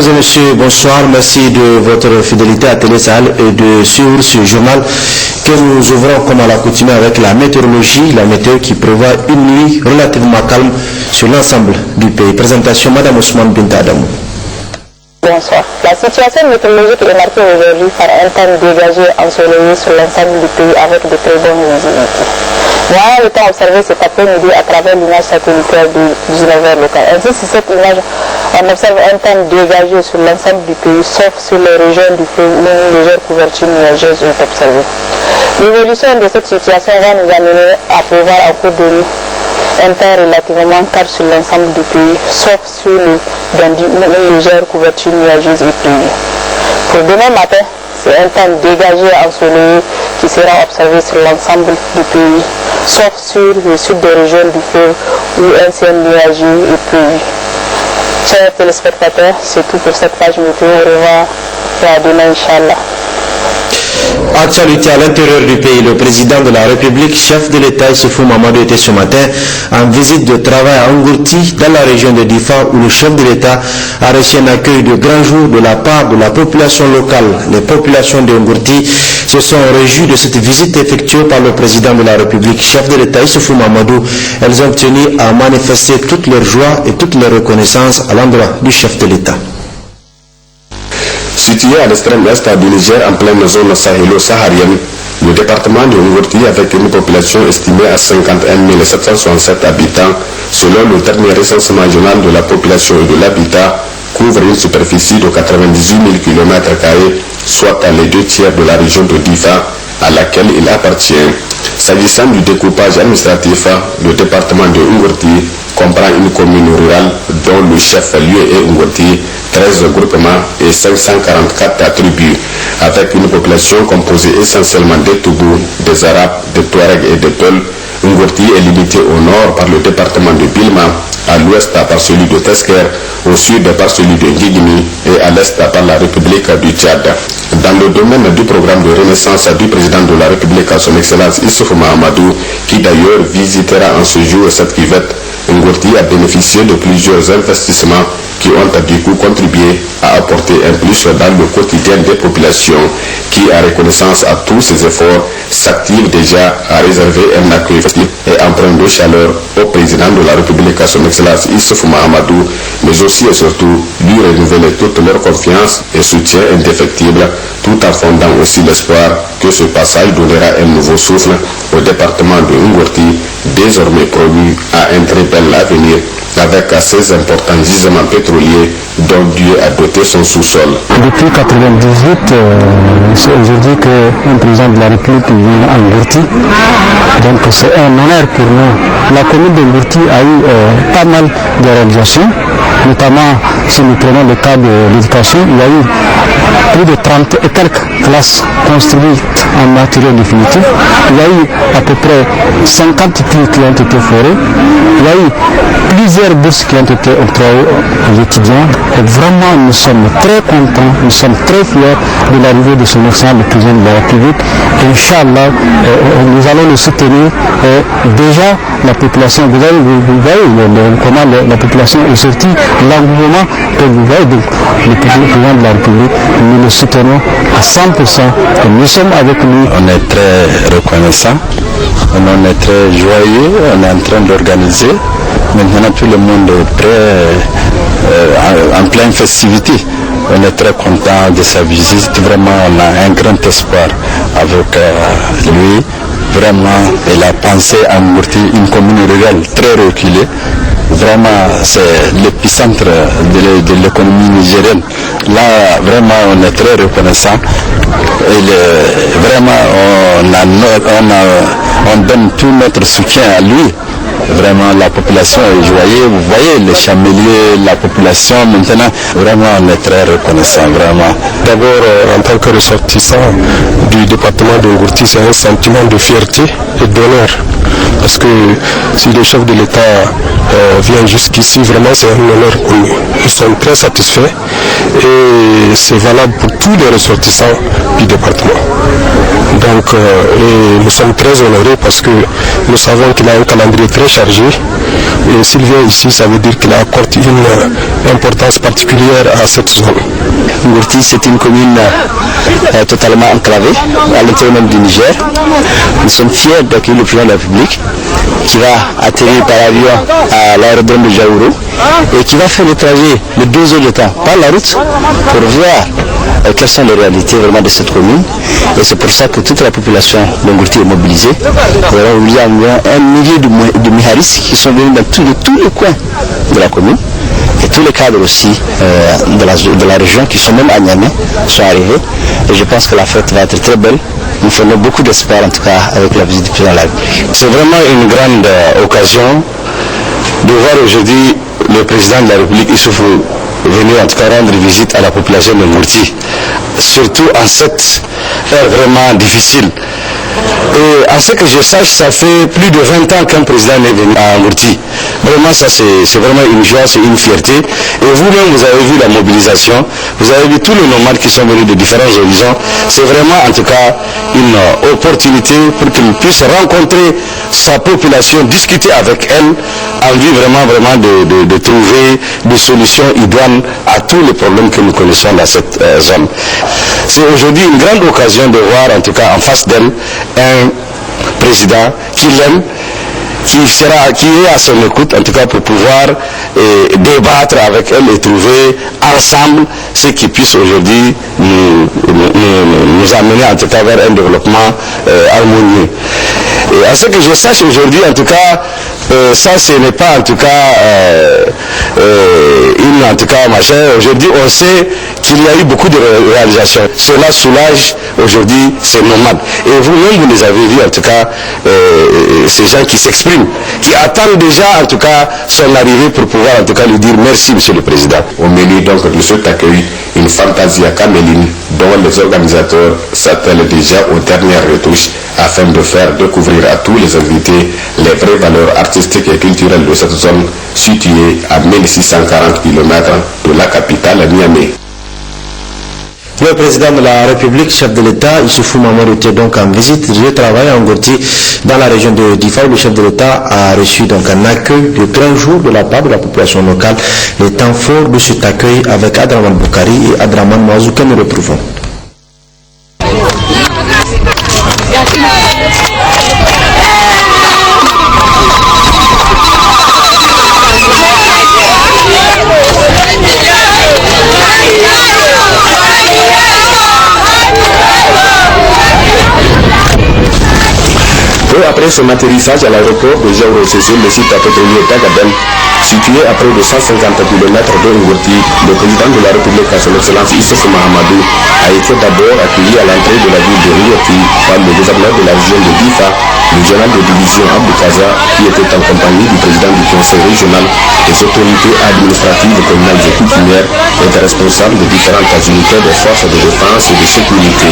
Mesdames et messieurs, bonsoir. Merci de votre fidélité à Télé Sahel et de suivre ce journal que nous ouvrons comme à l'accoutumée avec la météorologie, la météo qui prévoit une nuit relativement calme sur l'ensemble du pays. Présentation Madame Ousmane Binta Adamou. Bonsoir. La situation météorologique est marquée aujourd'hui par un temps dégagé ensoleillé sur l'ensemble du pays avec de très bonnes visibilités. Voilà le temps observé cet après-midi à travers l'image satellitaire du 19h local. Ainsi, sur cette image, on observe un temps dégagé sur l'ensemble du pays, sauf sur les régions du pays où une légère couverture nuageuse est observée. L'évolution de cette situation va nous amener à prévoir en cours de nuit un temps relativement calme sur l'ensemble du pays, sauf sur le Dandi où une légère couverture nuageuse est prévue. Pour demain matin, c'est un temps dégagé ensoleillé qui sera observé sur l'ensemble du pays, sauf sur le sud des régions du fleuve où un ciel nuageux est prévu. Chers téléspectateurs, c'est tout pour cette page météo. Au revoir et à demain, Inch'Allah. Actualité à l'intérieur du pays, le président de la République, chef de l'État Issoufou Mahamadou était ce matin en visite de travail à Ngourti dans la région de Difa où le chef de l'État a reçu un accueil de grand jour de la part de la population locale. Les populations de Ngourti se sont réjouies de cette visite effectuée par le président de la République, chef de l'État Issoufou Mahamadou. Elles ont tenu à manifester toute leur joie et toute leur reconnaissance à l'endroit du chef de l'État. Situé à l'extrême est du Niger, en pleine zone sahélo-saharienne, le département de Ngourti, avec une population estimée à 51 767 habitants, selon le dernier recensement régional de la population et de l'habitat, couvre une superficie de 98 000 km², soit les 2 tiers de la région de Difa, à laquelle il appartient. S'agissant du découpage administratif, le département de Ngourti comprend une commune rurale dont le chef-lieu est Ngourti, 13 groupements et 544 tribus, avec une population composée essentiellement des Toubou, des Arabes, des Touaregs et des Peuls. Ngourti est limité au nord par le département de Bilma, à l'ouest par celui de Tesker, au sud par celui de Nguigimi et à l'est par la République du Tchad. Dans le domaine du programme de renaissance du président de la République, à son Excellence Issoufou Mahamadou, qui d'ailleurs visitera en ce jour cette cuvette, Ngourti a bénéficié de plusieurs investissements qui ont du coup contribué à apporter un plus dans le quotidien des populations qui, en reconnaissance à tous ces efforts, s'activent déjà à réserver un accueil festif et empreint de chaleur au président de la République, à son Excellence Issoufou Mahamadou, mais aussi et surtout lui renouveler toute leur confiance et soutien indéfectible, tout en fondant aussi l'espoir que ce passage donnera un nouveau souffle au département de Ngourti, désormais promu à un très bel avenir avec ces importants gisements pétroliers dont Dieu a doté son sous-sol. Depuis 1998, c'est aujourd'hui qu'un président de la République vient à Ngourti. Donc c'est un honneur pour nous. La commune de Ngourti a eu pas mal de réalisations, notamment si nous prenons le cas de l'éducation, il y a eu plus de 30 et quelques classes construites en matériaux définitifs. Il y a eu à peu près 50 puits qui ont été forés. Il y a eu plusieurs bourses qui ont été octroyées aux étudiants. Et vraiment, nous sommes très contents, nous sommes très fiers de l'arrivée de son excellence le président de la République. Et Inch'Allah, nous allons le soutenir. Et déjà, la population, vous voyez comment la population est sortie, l'engouement que vous voyez. Donc, le président de la République, nous le soutenons à 100% et nous sommes avec lui. On est très reconnaissant, on est très joyeux, on est en train d'organiser. Maintenant tout le monde est prêt, en pleine festivité. On est très content de sa visite, vraiment on a un grand espoir avec lui. Vraiment, il a pensé à Ngourti, une commune rurale très reculée. Vraiment, c'est l'épicentre de l'économie nigérienne. Là, vraiment, on est très reconnaissant. Vraiment, on donne tout notre soutien à lui. Vraiment, la population est joyeuse. Vous voyez, les chameliers, la population, maintenant, vraiment, on est très reconnaissant, vraiment. D'abord, en tant que ressortissant du département de Ngourti, c'est un sentiment de fierté et d'honneur Parce que si le chef de l'État vient jusqu'ici, vraiment c'est un honneur pour nous. Nous sommes très satisfaits et c'est valable pour tous les ressortissants du département. Donc et nous sommes très honorés parce que nous savons qu'il a un calendrier très chargé et s'il vient ici, ça veut dire qu'il accorde une importance particulière à cette zone. Ngourti, c'est une commune totalement enclavée à l'intérieur du Niger. Nous sommes fiers d'accueillir le président de la République qui va atterrir par avion à l'aérodrome de Jaouro et qui va faire le trajet de 2 heures de temps par la route pour voir quelles sont les réalités vraiment de cette commune. Et c'est pour ça que toute la population de Ngourti est mobilisée. Nous avons mobilisé environ 1 millier de Miharis qui sont venus dans tous les coins de la commune. Et tous les cadres aussi de la région qui sont même à Niamey sont arrivés. Et je pense que la fête va être très belle. Nous faisons beaucoup d'espoir en tout cas avec la visite du président de la République. C'est vraiment une grande occasion de voir aujourd'hui le président de la République Issoufou venir en tout cas rendre visite à la population de Ngourti. Surtout en cette heure vraiment difficile. Et en ce que je sache, ça fait plus de 20 ans qu'un président est venu à Ngourti. Vraiment, ça c'est vraiment une joie, c'est une fierté. Et vous-même, vous avez vu la mobilisation, vous avez vu tous les nomades qui sont venus de différents horizons. C'est vraiment en tout cas une opportunité pour qu'il puisse rencontrer sa population, discuter avec elle, envie vraiment de trouver des solutions idoines à tous les problèmes que nous connaissons dans cette zone. C'est aujourd'hui une grande occasion de voir en tout cas en face d'elle un président qui l'aime, qui est à son écoute en tout cas pour pouvoir débattre avec elle et trouver ensemble ce qui puisse aujourd'hui nous amener en tout cas vers un développement harmonieux. Et à ce que je sache aujourd'hui en tout cas, ça ce n'est pas en tout cas machin. Aujourd'hui on sait qu'il y a eu beaucoup de réalisations. Cela soulage aujourd'hui ces nomades. Et vous-même vous les avez vus en tout cas, ces gens qui s'expriment, qui attendent déjà en tout cas son arrivée pour pouvoir en tout cas lui dire merci Monsieur le Président. Au milieu donc de cet accueil, une Fantasia Caméline dont les organisateurs s'attellent déjà aux dernières retouches afin de faire découvrir à tous les invités les vraies valeurs artistiques et culturelles de cette zone située à 1640 km de la capitale Niamey. Le président de la République, chef de l'État, Issoufou Mamadou, était donc en visite de travail à Ngourti dans la région de Difa où le chef de l'État a reçu donc un accueil de grand jour de la part de la population locale. Les temps forts de cet accueil avec Adraman Boukari et Adraman Moazou que nous retrouvons. Peu après son atterrissage à l'aéroport de Jaouro, le site pétrolier d'Agadem, situé à près de 150 km de Ngourti, le président de la République, à son excellence Issoufou Mahamadou, a été d'abord accueilli à l'entrée de la ville de Rioti par le gouverneur de la région de Difa, le général de division Abdou Kaza, qui était en compagnie du président du conseil régional, des autorités administratives, communales et coutumières et des responsables de différentes unités des forces de défense et de sécurité.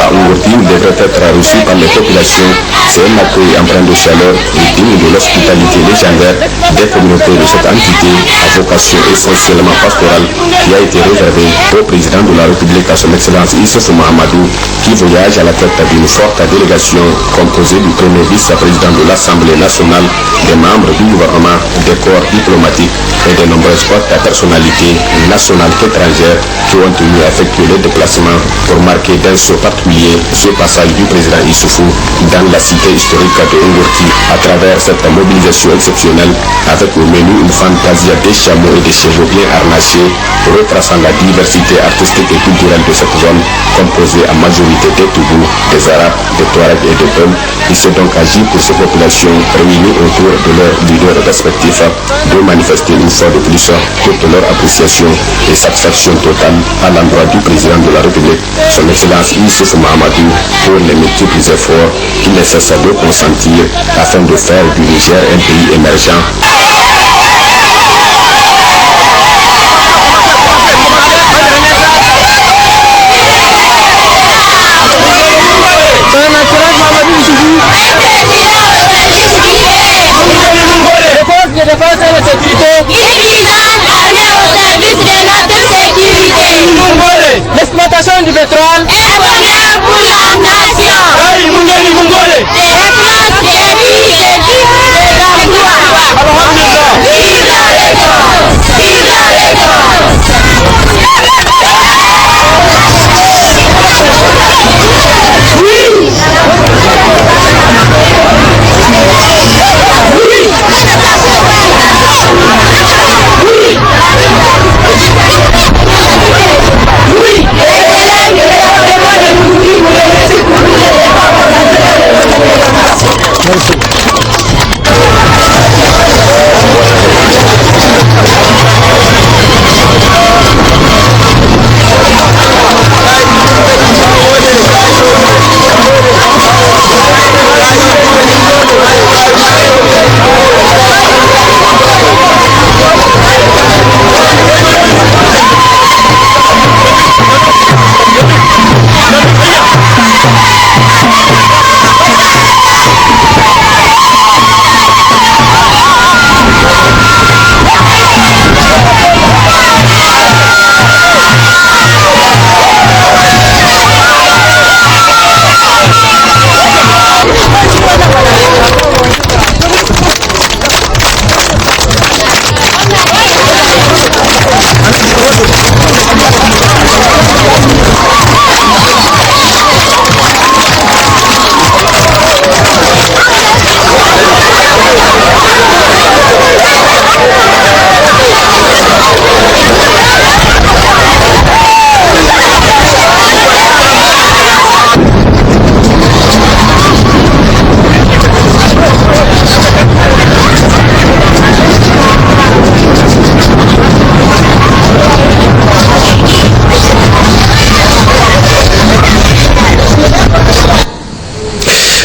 À Ngourti, il devrait être reçu par les populations. C'est un accueil empreint de chaleur et digne de l'hospitalité légendaire des communautés de cette entité à vocation essentiellement pastorale qui a été réservée au président de la République, à son excellence Issoufou Mahamadou, qui voyage à la tête d'une forte délégation composée du premier vice-président de l'Assemblée nationale, des membres du gouvernement, des corps diplomatiques et de nombreuses hautes personnalités nationales qu'étrangères qui ont tenu à effectuer le déplacement pour marquer d'un saut particulier ce passage du président Issoufou dans la cité historique de Ngourti à travers cette mobilisation exceptionnelle avec au menu une fantasia des chameaux et des chevaux bien harnachés retraçant la diversité artistique et culturelle de cette zone composée en majorité des Toubous, des Arabes, des Touaregs et des Peuls. Il s'est donc agi pour ces populations réunies autour de leurs leaders respectifs de manifester une fois de plus toute leur appréciation et satisfaction totale à l'endroit du président de la République, son excellence Issoufou Mahamadou, pour les multiples efforts qu'il ne cesse de consentir afin de faire du Niger un pays émergent. pétrole est bonheur pour la nation.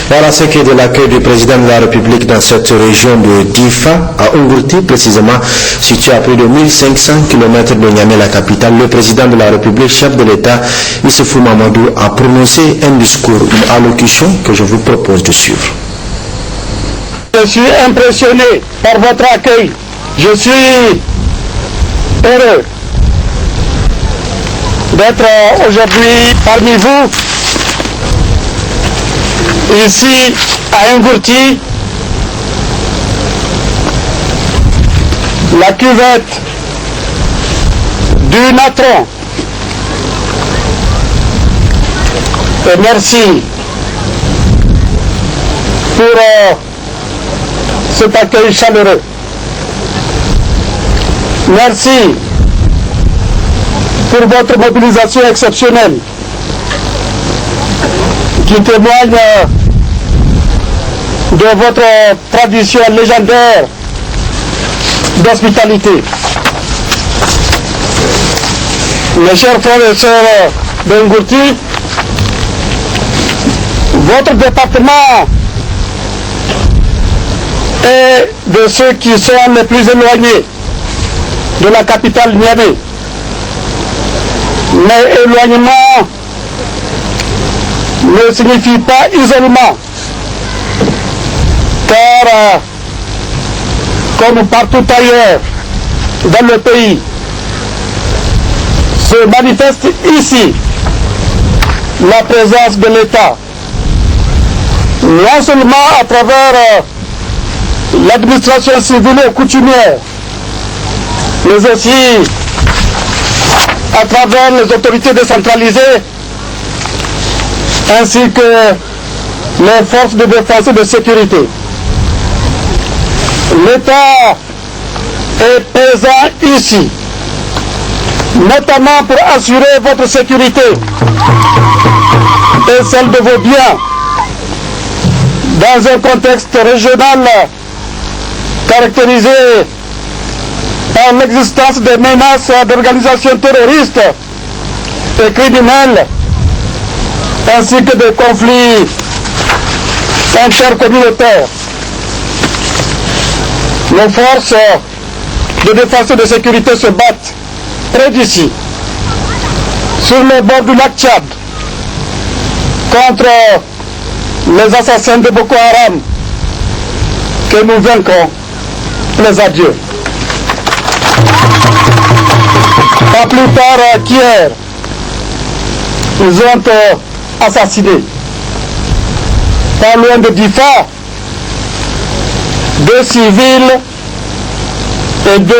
Voilà ce qui est de l'accueil du président de la République dans cette région de Difa, à Ungurti, précisément situé à plus de 1500 km de Niamey, la capitale. Le président de la République, chef de l'État, Issoufou Mamadou, a prononcé un discours, une allocution que je vous propose de suivre. Je suis impressionné par votre accueil. Je suis heureux d'être aujourd'hui parmi vous, ici à Ungurti, la cuvette du Natron. Et merci pour cet accueil chaleureux. Merci pour votre mobilisation exceptionnelle qui témoigne de votre tradition légendaire d'hospitalité. Mes chers frères et sœurs d'Ungurti, votre département est de ceux qui sont les plus éloignés de la capitale Niamey. Mais éloignement ne signifie pas isolement, car comme partout ailleurs dans le pays, se manifeste ici la présence de l'État, non seulement à travers l'administration civile et coutumière, mais aussi à travers les autorités décentralisées, ainsi que les forces de défense et de sécurité. L'État est présent ici, notamment pour assurer votre sécurité et celle de vos biens, dans un contexte régional caractérisé par l'existence de menaces d'organisations terroristes et criminelles, ainsi que de conflits intercommunautaires. Nos forces de défense et de sécurité se battent près d'ici, sur le bord du lac Tchad, contre les assassins de Boko Haram, que nous vaincrons, les adieux. Pas plus tard qu'hier, Ils ont assassiné, pas loin de Difa, 2 civils et 2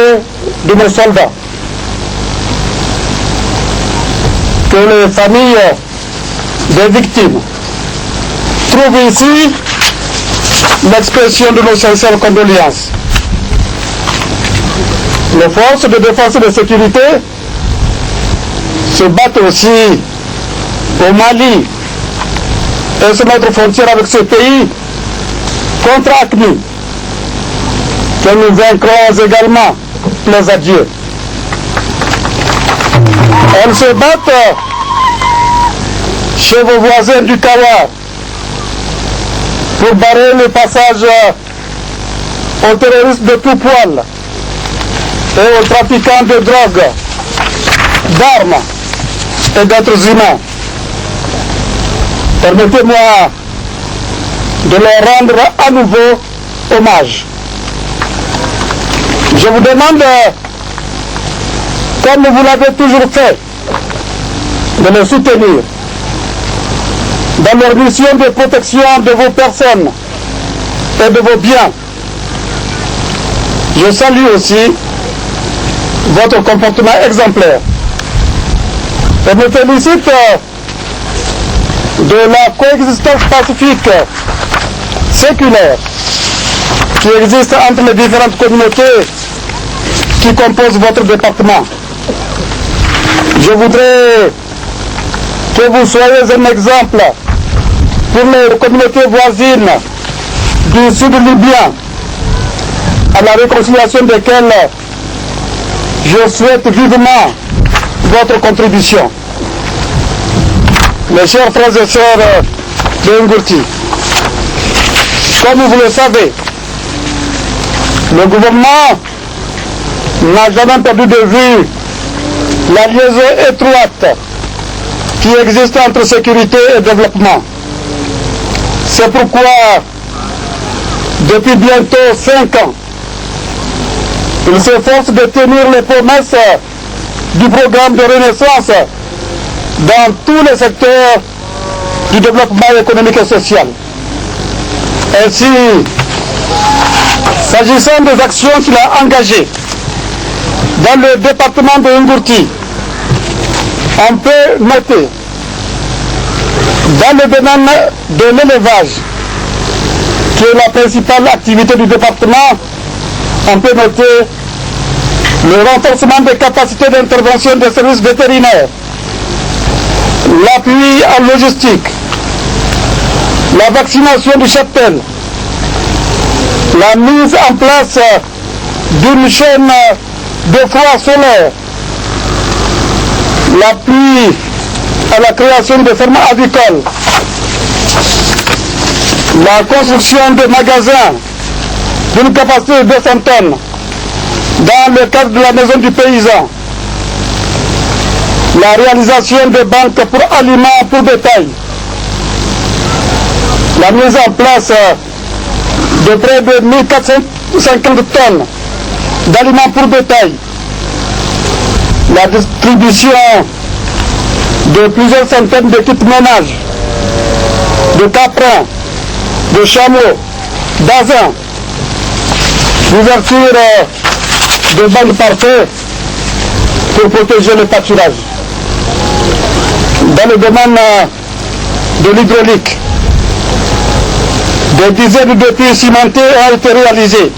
de nos soldats. Que les familles des victimes trouvent ici l'expression de nos sincères condoléances. Les forces de défense et de sécurité se battent aussi au Mali et sur notre frontière avec ce pays contre AQMI, que nous vaincrons également, plaise à Dieu. Elles se battent chez vos voisins du Kawa pour barrer le passage aux terroristes de tout poil et aux trafiquants de drogue, d'armes et d'êtres humains. Permettez-moi de leur rendre à nouveau hommage. Je vous demande, comme vous l'avez toujours fait, de les soutenir dans leur mission de protection de vos personnes et de vos biens. Je salue aussi votre comportement exemplaire et me félicite de la coexistence pacifique séculaire qui existe entre les différentes communautés qui composent votre département. Je voudrais que vous soyez un exemple pour les communautés voisines du sud libyen, à la réconciliation desquelles je souhaite vivement votre contribution. Mes chers frères et sœurs de Ngourti, comme vous le savez, le gouvernement n'a jamais perdu de vue la liaison étroite qui existe entre sécurité et développement. C'est pourquoi, depuis bientôt 5 ans, il s'efforce de tenir les promesses du programme de renaissance dans tous les secteurs du développement économique et social. Ainsi, s'agissant des actions qu'il a engagées dans le département de Ngourti, on peut noter dans le domaine de l'élevage, qui est la principale activité du département, on peut noter le renforcement des capacités d'intervention des services vétérinaires, l'appui en logistique, la vaccination du cheptel, la mise en place d'une chaîne de froid solaire, l'appui à la création de fermes avicoles, la construction de magasins d'une capacité de 200 tonnes dans le cadre de la maison du paysan, la réalisation de banques pour aliments pour bétail, la mise en place de près de 1450 tonnes d'aliments pour bétail, la distribution de plusieurs centaines de kits ménages, de caprins, de chameaux, d'asins, l'ouverture de banques parfaits pour protéger le pâturage. Dans le domaine de l'hydraulique, des dizaines de puits cimentés ont été réalisés.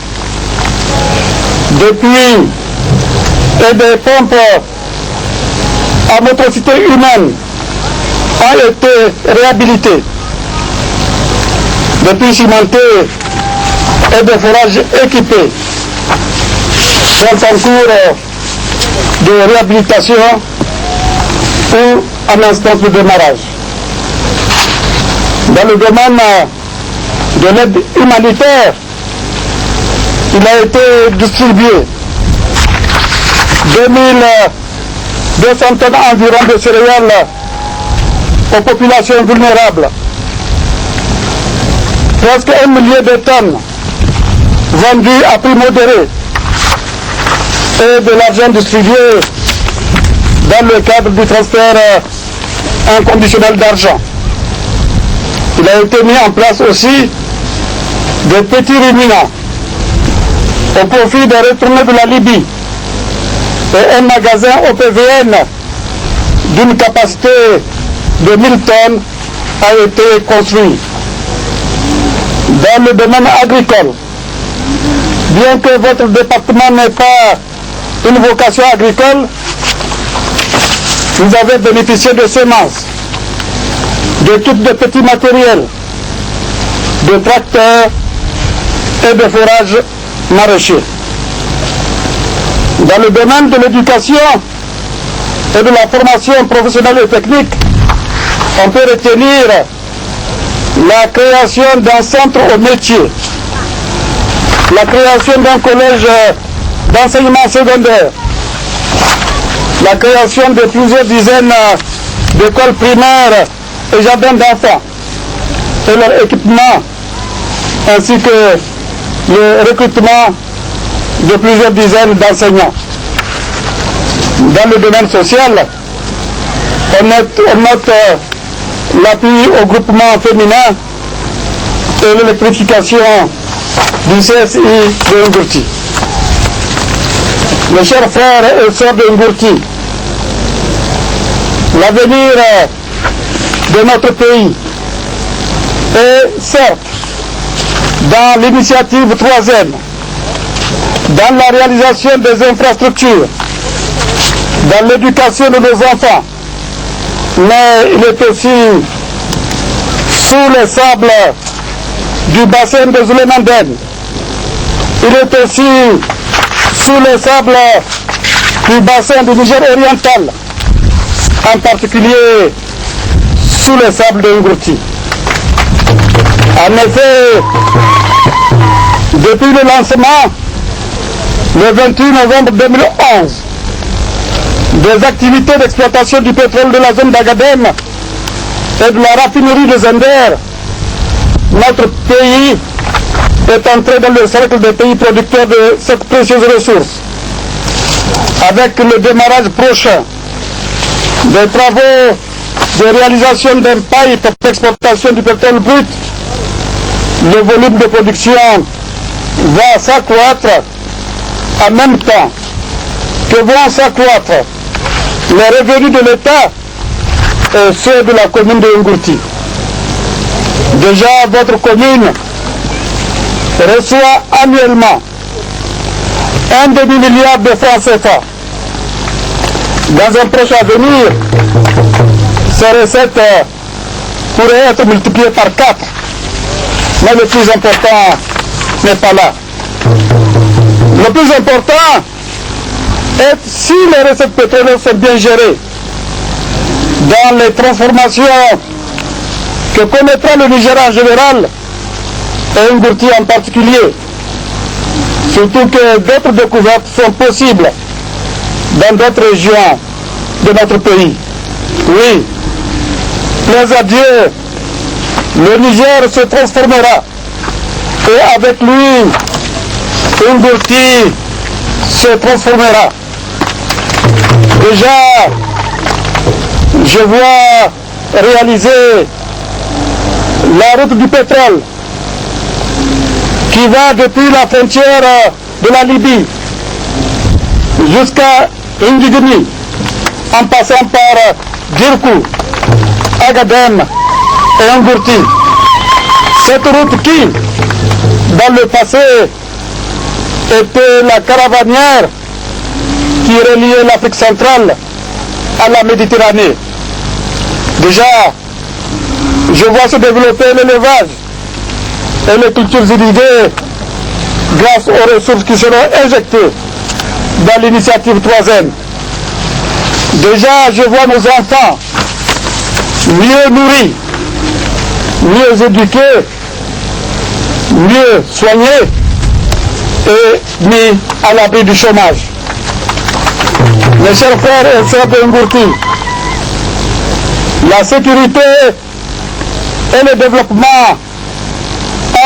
Des puits et des pompes à motricité humaine ont été réhabilités. Des puits cimentés et des forages équipés sont en cours de réhabilitation ou en instance de démarrage. Dans le domaine de l'aide humanitaire, il a été distribué 2200 tonnes environ de céréales aux populations vulnérables. Presque 1 millier de tonnes vendues à prix modéré et de l'argent distribué dans le cadre du transfert inconditionnel d'argent. Il a été mis en place aussi des petits ruminants au profit des retournés de la Libye et un magasin OPVN d'une capacité de 1000 tonnes a été construit. Dans le domaine agricole, bien que votre département n'ait pas une vocation agricole, vous avez bénéficié de semences, de types de petits matériels, de tracteurs et de forages maraîchers. Dans le domaine de l'éducation et de la formation professionnelle et technique, on peut retenir la création d'un centre au métier, la création d'un collège d'enseignement secondaire, la création de plusieurs dizaines d'écoles primaires et jardins d'enfants et leur équipement, ainsi que le recrutement de plusieurs dizaines d'enseignants. Dans le domaine social, on note l'appui au groupement féminin et l'électrification du CSI de Ngourti. Mes chers frères et sœurs de Ngourti, l'avenir de notre pays est certes dans l'initiative 3e, dans la réalisation des infrastructures, dans l'éducation de nos enfants, mais il est aussi sous les sables du bassin de Zoulemanden. Il est aussi sous les sables du bassin du Niger oriental, en particulier sous les sables de Ngourti. En effet, depuis le lancement, le 28 novembre 2011, des activités d'exploitation du pétrole de la zone d'Agadem et de la raffinerie de Zender, notre pays est entré dans le cercle des pays producteurs de cette précieuse ressource. Avec le démarrage prochain des travaux de réalisation d'un pipe d'exportation du pétrole brut, le volume de production va s'accroître en même temps que vont s'accroître les revenus de l'État et ceux de la commune de Ngourti. Déjà, votre commune reçoit annuellement 1 demi-milliard de francs CFA. Dans un proche avenir, ces recettes pourraient être multipliées par 4. Mais le plus important n'est pas là. Le plus important est si les recettes pétrolières sont bien gérées dans les transformations que connaîtra le Niger en général et Ngourti en particulier. Surtout que d'autres découvertes sont possibles dans d'autres régions de notre pays. Oui, plaise à Dieu, le Niger se transformera et avec lui, Ngourti se transformera. Déjà, je vois réaliser la route du pétrole qui va depuis la frontière de la Libye jusqu'à Indigeni, en passant par Djirkou, Agadem et Ngourti. Cette route qui, dans le passé, était la caravanière qui reliait l'Afrique centrale à la Méditerranée. Déjà, je vois se développer l'élevage et les cultures irriguées grâce aux ressources qui seront injectées dans l'initiative 3e. Déjà, je vois nos enfants mieux nourris, mieux éduqués, mieux soignés et mis à l'abri du chômage. Mes chers frères et sœurs de Ngourti, la sécurité et le développement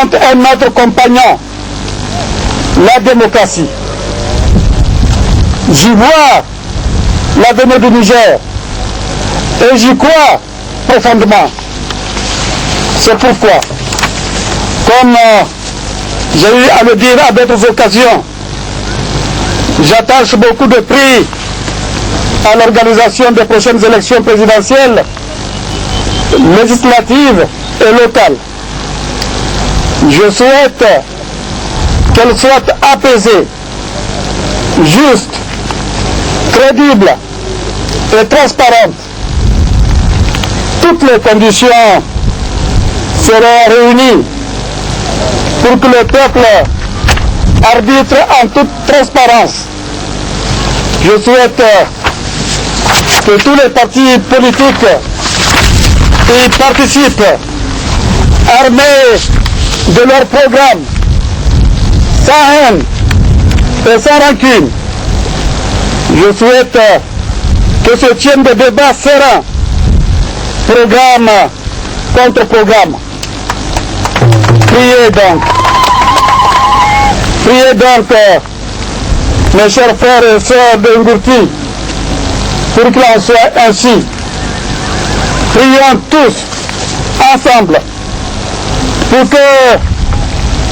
ont un autre compagnon, la démocratie. J'y vois l'avenir du Niger et j'y crois profondément. C'est pourquoi, comme j'ai eu à le dire à d'autres occasions, j'attache beaucoup de prix à l'organisation des prochaines élections présidentielles, législatives et locales. Je souhaite qu'elles soient apaisées, justes, crédibles et transparentes. Toutes les conditions seront réunies pour que le peuple arbitre en toute transparence. Je souhaite que tous les partis politiques y participent, armés de leur programme, sans haine et sans rancune. Je souhaite que se tiennent des débats sereins, programme contre programme. Priez donc, mes chers frères et sœurs de Ngourti, pour qu'il en soit ainsi. Prions tous ensemble pour que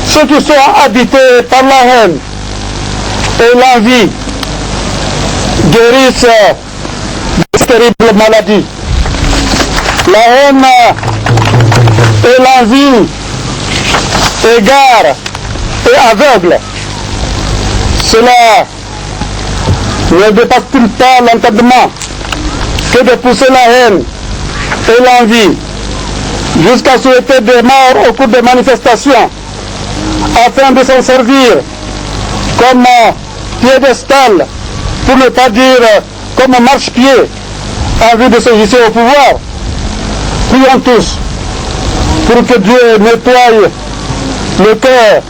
ceux qui sont habités par la haine et l'envie guérissent de cette terrible maladie. La haine et l'envie égarent et aveuglent. Cela ne dépasse-t-il pas l'entendement que de pousser la haine et l'envie jusqu'à souhaiter des morts au cours des manifestations afin de s'en servir comme piédestal, pour ne pas dire comme marche-pied en vue de se hisser au pouvoir. Prions tous pour que Dieu nettoie le cœur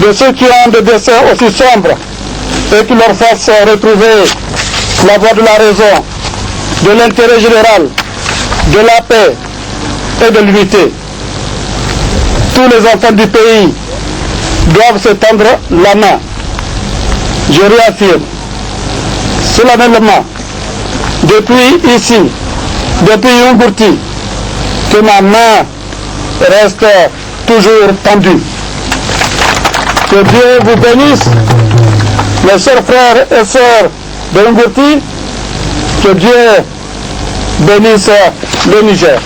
de ceux qui ont des desseins aussi sombres et qui leur fasse retrouver la voie de la raison, de l'intérêt général, de la paix et de l'unité. Tous les enfants du pays doivent se tendre la main. Je réaffirme solennellement, depuis ici, depuis Ngourti, que ma main reste toujours tendue. Que Dieu vous bénisse, mes chers frères et sœurs de Ngourti, que Dieu bénisse le Niger.